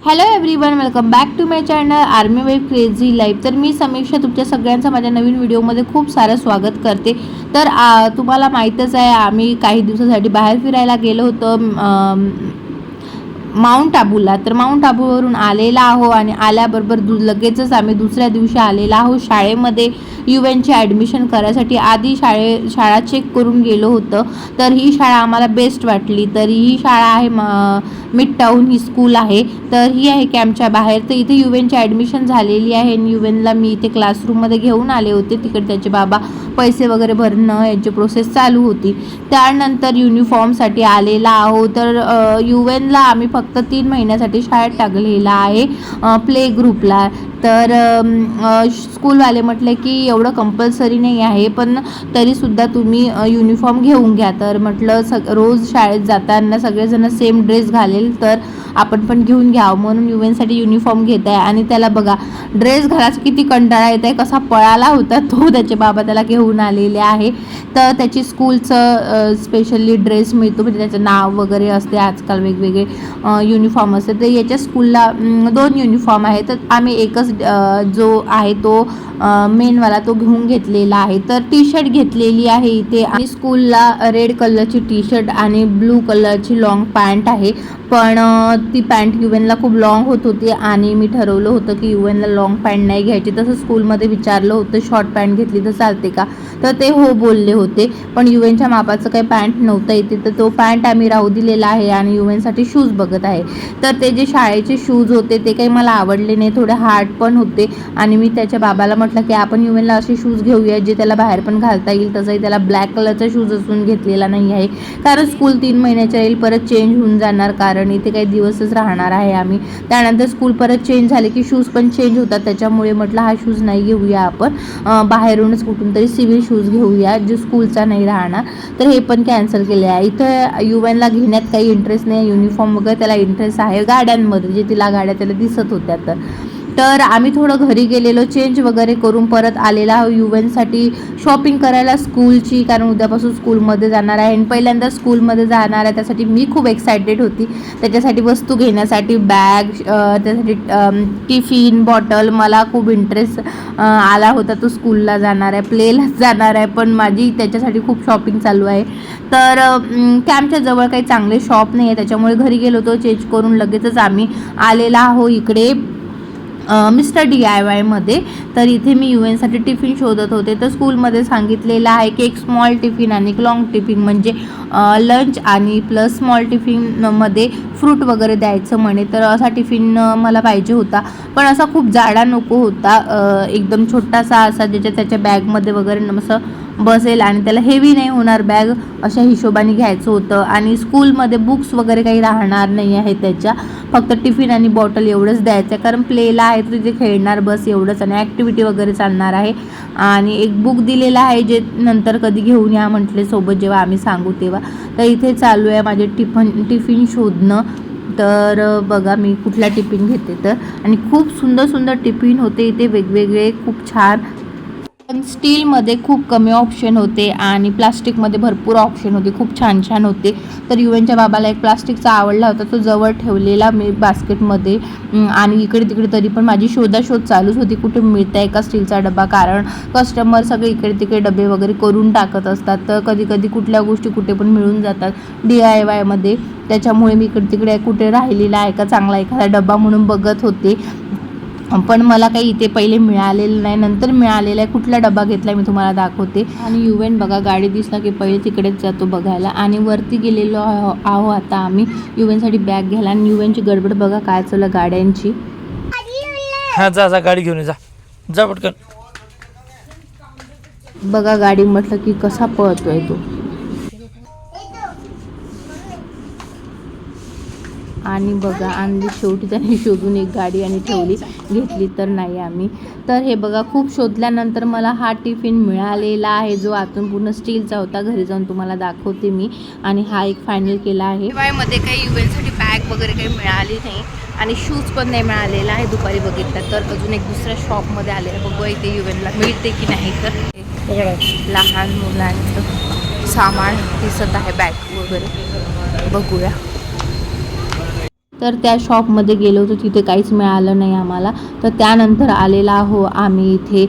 Hello everyone, welcome back to my channel army wife crazy life. तर मी समीक्षा तुमच्या सगळ्यांचं माझ्या नवीन व्हिडिओमध्ये खूप सारं स्वागत करते। तर तुम्हाला माहीतच आहे, आम्ही काही दिवसासाठी बाहेर फिरायला गेलो होतो माउंट आबूला। तर माउंट आबूवरून आलेला आहो आणि आल्याबरोबर लगेचच आम्ही दुसऱ्या दिवशी आलेला आहो शाळेमध्ये यूएनची ॲडमिशन करायसाठी। आधी शाळा चेक करून गेलो होतं, तर ही शाळा आम्हाला बेस्ट वाटली। तर ही शाळा आहे मिड टाऊन ही स्कूल आहे। तर ही आहे कॅम्पच्या बाहेर। तर इथे यूएनची ॲडमिशन झालेली आहे आणि यूएनला मी इथे क्लासरूममध्ये घेऊन आले होते। तिकडे त्याचे बाबा पैसे वगैरे भरणं यांची प्रोसेस चालू होती। त्यानंतर युनिफॉर्मसाठी आलेला आहो। तर यूएनला आम्ही फक्त 3 महिन्यासाठी शाळेत टाकलेला आहे, प्ले ग्रुपला। तर स्कूलवाले म्हटले की एवढं कंपल्सरी नाही आहे, पण तरीसुद्धा तुम्ही युनिफॉर्म घेऊन घ्या। तर म्हटलं रोज शाळेत जाताना सगळेजण सेम ड्रेस घालेल, तर आपण पण घेऊन घ्यावं म्हणून यूएनसाठी युनिफॉर्म घेत आहे। आणि त्याला बघा ड्रेस घालायचा किती कंटाळा येत आहे, कसा पळाला होता तो। त्याचे बाबा त्याला घेऊन आलेले आहे। तर त्याची स्कूलचं स्पेशली ड्रेस मिळतो, म्हणजे त्याचं नाव वगैरे असते। आजकाल वेगवेगळे युनिफॉर्म असते। तर याच्या स्कूलला 2 युनिफॉर्म आहे, तर आम्ही एकच जो आहे तो मेनवाला तो घेऊन घेतलेला आहे। तर टी शर्ट घेतलेली आहे इथे, आणि स्कूलला रेड कलरची टी शर्ट आणि ब्लू कलरची लॉंग पॅन्ट आहे। पण ती पॅन्ट यूएनला खूप लॉंग होत होती आणि मी ठरवलं होतं की यूएनला लॉंग पॅन्ट नाही घ्यायची। तसं स्कूलमध्ये विचारलं होतं शॉर्ट पॅन्ट घेतली तर चालते का, तर ते हो बोलले होते। पण यूएनच्या मापाचं काही पॅन्ट नव्हतं इथे, तर तो पॅन्ट आम्ही राहू दिलेला आहे आणि यूएनसाठी शूज बघत आहे। तर ते जे शाळेचे शूज होते ते काही मला आवडले नाही, थोडे हार्ड पण होते। आणि मी त्याच्या बाबाला म्हटलं की आपण यूएनला असे शूज घेऊया जे त्याला बाहेर पण घालता येईल। तसंही त्याला ब्लॅक कलरचा शूज असून घेतलेला नाही आहे, कारण स्कूल 3 महिन्याच्या येईल, परत चेंज होऊन जाणार, कारण इथे काही दिवसच राहणार आहे आम्ही। त्यानंतर स्कूल परत चेंज झाले की शूज पण चेंज होतात, त्याच्यामुळे म्हटलं हा शूज नाही घेऊया आपण, बाहेरूनच कुठून तरी सिव्हिल शूज घेऊया जो स्कूलचा नाही राहणार। तर हे पण कॅन्सल केले आहे। इथं यूएनला घेण्यात काही इंटरेस्ट नाही, युनिफॉर्म वगैरे त्याला इंटरेस्ट आहे गाड्यांमध्ये, जे तिला गाड्या त्याला दिसत होत्या। तर आम्ही थोडं घरी गेलेलो, चेंज वगैरे करून परत आलेला यूएनसाठी शॉपिंग करायला स्कूलची, कारण उद्यापासून स्कूलमध्ये जाणार आहे आणि पहिल्यांदा स्कूलमध्ये जाणार आहे। त्यासाठी मी खूप एक्सायटेड होती, त्याच्यासाठी वस्तू घेण्यासाठी, बॅग, त्यासाठी टिफिन बॉटल। मला खूप इंटरेस्ट आला होता, तो स्कूलला जाणार आहे, प्लेलाच जाणार आहे, पण माझी त्याच्यासाठी खूप शॉपिंग चालू आहे। तर कॅम्पच्या जवळ काही चांगले शॉप नाही आहे, त्याच्यामुळे घरी गेलो होतो, चेंज करून लगेचच आम्ही आलेला आहो इकडे मिस्टर DIYमध्ये। तर इथे मी यूएनसाठी टिफिन शोधत होते। तर स्कूलमध्ये सांगितलेलं आहे की एक स्मॉल टिफिन आणि एक लॉंग टिफिन, म्हणजे लंच आणि प्लस स्मॉल टिफिनमध्ये फ्रूट वगैरे द्यायचं म्हणे। तर असा टिफिन मला पाहिजे होता, पण असा खूप जाडा नको होता, एकदम छोटासा असा ज्याच्या त्याच्या बॅगमध्ये वगैरे असं बसेल आणि त्याला हेवी नाही होणार बॅग, अशा हिशोबाने घ्यायचं होतं। आणि स्कूलमध्ये बुक्स वगैरे काही राहणार नाही आहे त्याच्या, फक्त टिफिन आणि बॉटल एवढंच द्यायचं आहे, कारण प्लेला आहे तर तिथे खेळणार बस एवढंच, आणि ॲक्टिव्हिटी वगैरे चालणार आहे। आणि एक बुक दिलेलं आहे जे नंतर कधी घेऊन या म्हटले सोबत, जेव्हा आम्ही सांगू तेव्हा। तर इथे चालू आहे माझे टिफिन शोधणं। तर बघा मी कुठला टिफिन घेते तर, आणि खूप सुंदर सुंदर टिफिन होते इथे वेगवेगळे, खूप छान। पण स्टीलमध्ये खूप कमी ऑप्शन होते आणि प्लास्टिकमध्ये भरपूर ऑप्शन होते, खूप छान छान होते। तर यूएनच्या बाबाला एक प्लास्टिकचा आवडला होता, तो जवळ ठेवलेला मी बास्केटमध्ये। आणि इकडे तिकडे तरी पण माझी शोधाशोध चालूच होती, कुठे मिळत आहे का स्टीलचा डबा, कारण कस्टमर सगळे इकडे तिकडे डबे वगैरे करून टाकत असतात। तर कधी कधी कुठल्या गोष्टी कुठे पण मिळून जातात DIYमध्ये, त्याच्यामुळे मी इकडे तिकडे कुठे राहिलेला आहे का चांगला एखादा डबा म्हणून बघत होते, पण मला काही इथे पहिले मिळालेलं नाही, नंतर मिळालेलं आहे। कुठला डबा घेतला मी तुम्हाला दाखवते। आणि यूएन बघा गाडी दिसला की पहिले तिकडेच जातो बघायला, आणि वरती गेलेलो आहो आता आम्ही यूएनसाठी बॅग घ्यायला। आणि यूएनची गडबड बघा काय चाललं गाड्यांची। हा जा गाडी घेऊन जा पटकन। बघा गाडी म्हटलं की कसा पळतोय तो। आणि बघा आणली शेवटी त्यांनी शोधून एक गाडी आणि ठेवली, घेतली तर नाही आम्ही। तर हे बघा खूप शोधल्यानंतर मला हा टिफिन मिळालेला आहे, जो आतून पूर्ण स्टीलचा होता। घरी जाऊन तुम्हाला दाखवते मी। आणि हा एक फायनल केला आहे। मध्ये काही यूएनसाठी बॅग वगैरे काही मिळाली नाही आणि शूज पण नाही मिळालेला आहे दुपारी बघितलं तर। अजून एक दुसऱ्या शॉपमध्ये आले आहे, बघूया इथे यूएनला मिळते की नाही। तर लहान मुलांचं सामान दिसत आहे, बॅग वगैरे, बघूया। तर त्या शॉपमध्ये गेलो होतो, तिथे काहीच मिळालं नाही आम्हाला. तर त्यानंतर आलेला आहो आम्ही इथे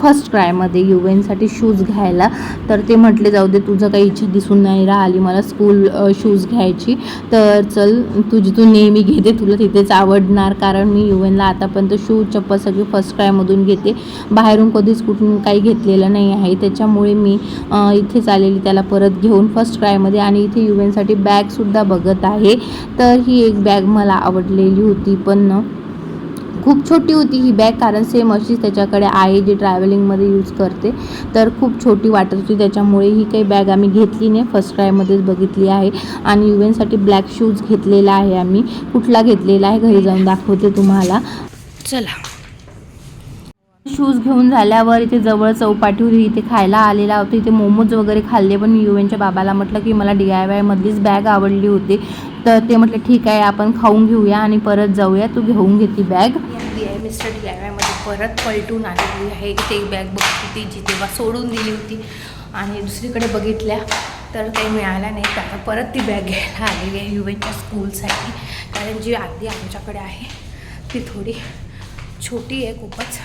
फर्स्ट क्रायमध्ये युवेनसाठी शूज घ्यायला. तर ते म्हटले जाऊ दे, तुझं काही इच्छा दिसून नाही राहिली मला स्कूल शूज घ्यायची, तर चल तुझी तू नेहमी घेते, तुला तिथेच आवडणार. कारण मी युवेनला आतापर्यंत शूज चप्पल सगळी फर्स्ट क्रायमधून घेते, बाहेरून कधीच कुठून काही घेतलेलं नाही आहे. त्याच्यामुळे मी इथेच आलेली त्याला परत घेऊन फर्स्ट क्रायमध्ये. आणि इथे युवेनसाठी बॅगसुद्धा बघत आहे. तर ही एक बॅग मला आवडलेली होती, पण खूप छोटी होती ही बॅग, कारण सेम अशीच त्याच्याकडे आहे जी ट्रॅव्हलिंगमध्ये यूज करते. तर खूप छोटी वाटत होती, त्याच्यामुळे ही काही बॅग आम्ही घेतली नाही, फर्स्ट क्रायमध्येच बघितली आहे. आणि युवेनसाठी ब्लॅक शूज घेतलेला आहे आम्ही. कुठला घेतलेला आहे घरी जाऊन दाखवते तुम्हाला. चला. शूज घेऊन झाल्यावर इथे जवळ चौपाटी होती, इथे खायला आलेला होता. इथे मोमोज वगैरे खाल्ले, पण मी युवेनच्या बाबाला म्हटलं की मला DIY मधलीच बॅग आवडली होती. तर ते म्हटलं ठीक आहे, आपण खाऊन घेऊया आणि परत जाऊया, तू घेऊन घेते बॅग. मिस्टर DIY मध्ये परत पलटून आलेली आहे. इथे एक बॅग बघत होती जी तेव्हा सोडून दिली होती आणि दुसरीकडे बघितल्या तर काही मिळाल्या नाही. तर आता परत ती बॅग घ्यायला आलेली आहे युवेनच्या स्कूलसाठी, कारण जी आधी आमच्याकडे आहे ती थोडी छोटी आहे खूपच.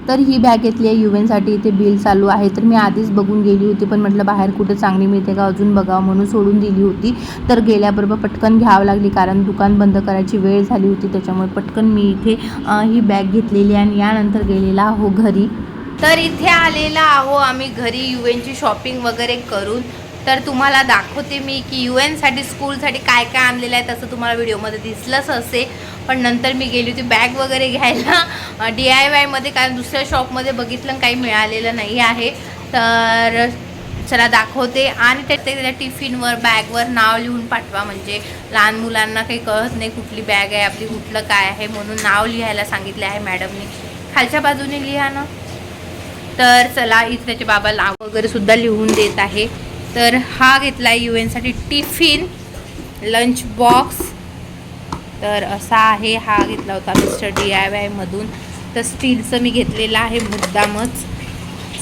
तर ही बॅग घेतली आहे युवेनसाठी. इथे बिल चालू आहे. तर मी आधीच बघून गेली होती, पण म्हटलं बाहेर कुठे चांगली मिळते का अजून बघावं, म्हणून सोडून दिली होती. तर गेल्याबरोबर पटकन घ्यावं लागली, कारण दुकान बंद करायची वेळ झाली होती. त्याच्यामुळे पटकन मी इथे ही बॅग घेतलेली आणि यानंतर गेलेला आहो घरी. तर इथे आलेला आहो आम्ही घरी युवेनची शॉपिंग वगैरे करून. तर तुम्हाला दाखवते मी की युवेनसाठी स्कूलसाठी काय काय आणलेलं आहे. तसं तुम्हाला व्हिडिओमध्ये दिसलंच असेल, पण नंतर मी गेली होती बॅग वगैरे घ्यायला DIYमध्ये, कारण दुसऱ्या शॉपमध्ये बघितलं काही मिळालेलं नाही आहे. तर चला दाखवते. आणि त्याच्या टिफिनवर बॅगवर नाव लिहून पाठवा, म्हणजे लहान मुलांना काही कळत नाही कुठली बॅग आहे आपली, कुठलं काय आहे, म्हणून नाव लिहायला सांगितले आहे मॅडमने. खालच्या बाजूने लिहा ना. तर चला, इथे त्याचे बाबा नाव वगैरे सुद्धा लिहून देत आहे. तर हा घेतला आहे युवेनसाठी टिफिन लंच बॉक्स. तर असा आहे, हा घेतला होता मिस्टर DIY मधून. तर स्टीलचं मी घेतलेलं आहे मुद्दामच,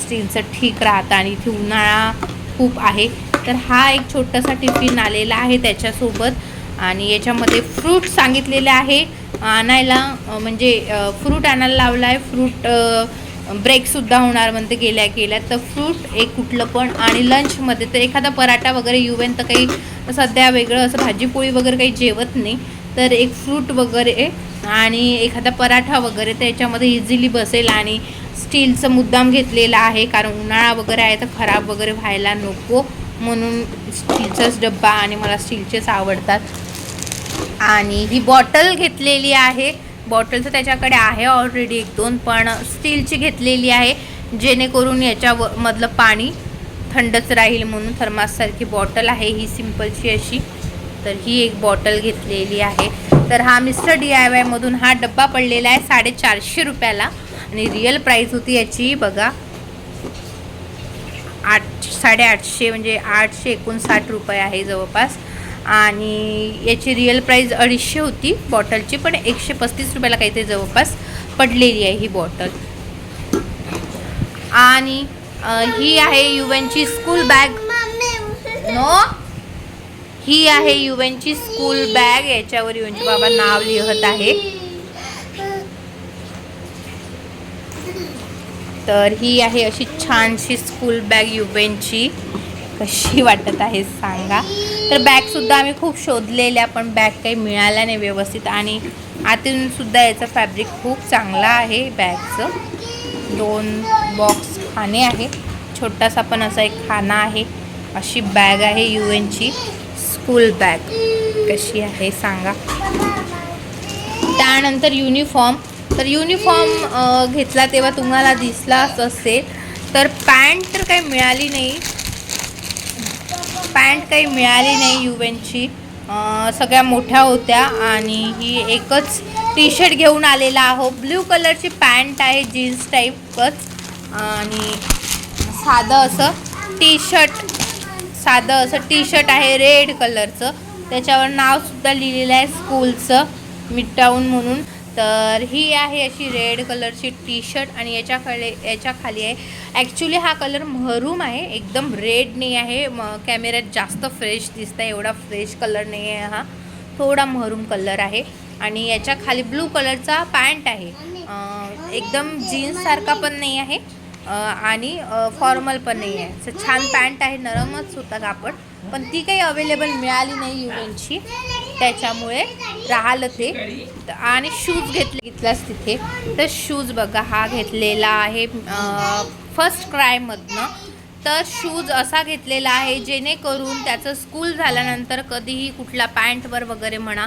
स्टीलचं ठीक राहतं आणि इथे उन्हाळा खूप आहे. तर हा एक छोटासा टिफिन आलेला आहे त्याच्यासोबत. आणि याच्यामध्ये फ्रूट सांगितलेले आहे आणायला, म्हणजे फ्रूट आणायला लावला आहे. फ्रूट ब्रेकसुद्धा होणार म्हणते गेल्या गेल्या. तर फ्रूट एक कुठलं पण. आणि लंचमध्ये तर एखादा पराठा वगैरे, युवेन तर काही सध्या वेगळं असं भाजीपोळी वगैरे काही जेवत नाही, तर एक फ्रूट वगैरे आणि एखादा पराठा वगैरे त्याच्यामध्ये इझिली बसेल. आणि स्टीलचं मुद्दाम घेतलेलं आहे, कारण उन्हाळा वगैरे आहे तर खराब वगैरे व्हायला नको, म्हणून स्टीलचाच डब्बा. आणि मला स्टीलचेच आवडतात. आणि ही बॉटल घेतलेली आहे. बॉटलचं त्याच्याकडे आहे ऑलरेडी 1-2, पण स्टीलची घेतलेली आहे, जेणेकरून याच्यामधलं पाणी थंडच राहील म्हणून. थर्माससारखी बॉटल आहे ही सिंपलची अशी. तर ही एक बॉटल घेतलेली आहे. तर हा मिस्टर DIY मधून हा डब्बा पडलेला आहे 450 रुपयाला. आणि रिअल प्राईस होती याची बघा 850, म्हणजे 859 रुपये आहे जवळपास. आणि याची रिअल प्राईस 250 होती बॉटलची, पण 135 रुपयाला काहीतरी जवळपास पडलेली आहे ही बॉटल. आणि ही आहे युवेनची स्कूल बॅग. ही आहे युवेनची स्कूल बॅग. याच्यावर युवेनचे बाबा नाव लिहत आहे. तर ही आहे अशी छानशी स्कूल बॅग युवेनची. कशी वाटत आहे सांगा. तर बॅगसुद्धा आम्ही खूप शोधलेल्या, पण बॅग काही मिळाल्या नाही व्यवस्थित. आणि आतून सुद्धा याचं फॅब्रिक खूप चांगला आहे बॅगचं. 2 बॉक्स खाने आहे, छोटासा पण असा एक खाना आहे. अशी बॅग आहे युवेनची स्कूल बॅग. कशी आहे सांगा. त्यानंतर युनिफॉर्म. तर युनिफॉर्म घेतला तेव्हा तुम्हाला दिसलाच असेल. तर पॅन्ट तर काही मिळाली नाही, युवेनची. सगळ्या मोठ्या होत्या. आणि ही एकच टी शर्ट घेऊन आलेला आहो. ब्ल्यू कलरची पॅन्ट आहे, जीन्स टाईपच. आणि साधं असं टी शर्ट आहे रेड कलरचं. त्याच्यावर नावसुद्धा लिहिलेलं आहे स्कूलचं, मिडटाऊन म्हणून. तर ही आहे अशी रेड कलरची टी शर्ट. आणि याच्या खाली आहे, ॲक्च्युली हा कलर महरूम आहे, एकदम रेड नाही आहे. कॅमेऱ्यात जास्त फ्रेश दिसत आहे, एवढा फ्रेश कलर नाही आहे हा. थोडा महरूम कलर आहे आणि याच्या खाली ब्लू कलरचा पॅन्ट आहे. एकदम जीन्ससारखा पण नाही आहे आणि फॉर्मल पण नाही आहे. असं छान पॅन्ट आहे, नरमच होता कापड, पण ती काही अवेलेबल मिळाली नाही युवेनची, त्याच्यामुळे राहिलं ते. आणि शूज घेतलास तिथे, तर शूज बघा हा घेतलेला आहे फर्स्ट क्रायमधनं. तर शूज असा घेतलेला आहे जेणेकरून त्याचं स्कूल झाल्यानंतर कधीही कुठला पॅन्टवर वगैरे म्हणा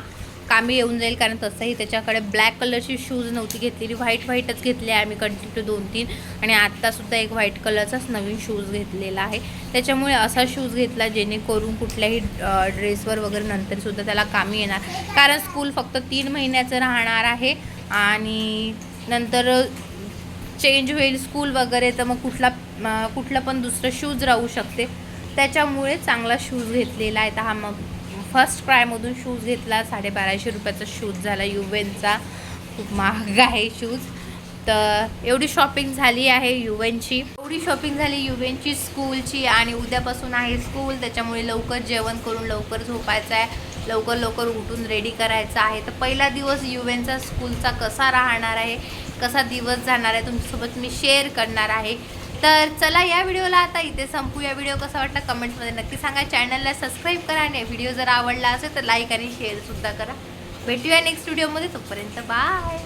कामी येऊन जाईल, कारण तसंही त्याच्याकडे ब्लॅक कलरची शूज नव्हती घेतलेली, व्हाईटच घेतले आहे आम्ही कंटिन्यू 2-3, आणि आत्तासुद्धा एक व्हाईट कलरचाच नवीन शूज घेतलेला आहे. त्याच्यामुळे असा शूज घेतला जेणेकरून कुठल्याही ड्रेसवर वगैरे नंतरसुद्धा त्याला कामी येणार, कारण स्कूल फक्त 3 महिन्याचं राहणार आहे आणि नंतर चेंज होईल स्कूल वगैरे, तर मग कुठला पण दुसरं शूज राहू शकते. त्याच्यामुळे चांगला शूज घेतलेला आहे. तर हा मग फर्स्ट क्रायमधून शूज घेतला. 1250 रुपयाचा शूज झाला युवेनचा, खूप महाग आहे शूज. तर एवढी शॉपिंग झाली आहे युवेनची स्कूलची, आणि उद्यापासून आहे स्कूल, त्याच्यामुळे लवकर जेवण करून लवकर झोपायचं आहे, लवकर उठून रेडी करायचं आहे. तर पहिला दिवस युवेनचा स्कूलचा कसा राहणार आहे, कसा दिवस जाणार आहे, तुमच्यासोबत मी शेअर करणार आहे. तर चला या व्हिडिओला आता इथे संपूया. व्हिडिओ कसा वाटला कमेंट्समध्ये नक्की सांगा. चॅनलला सबस्क्राईब करा आणि व्हिडिओ जर आवडला असेल तर लाईक आणि शेअरसुद्धा करा. भेटूया नेक्स्ट व्हिडिओमध्ये, तोपर्यंत बाय.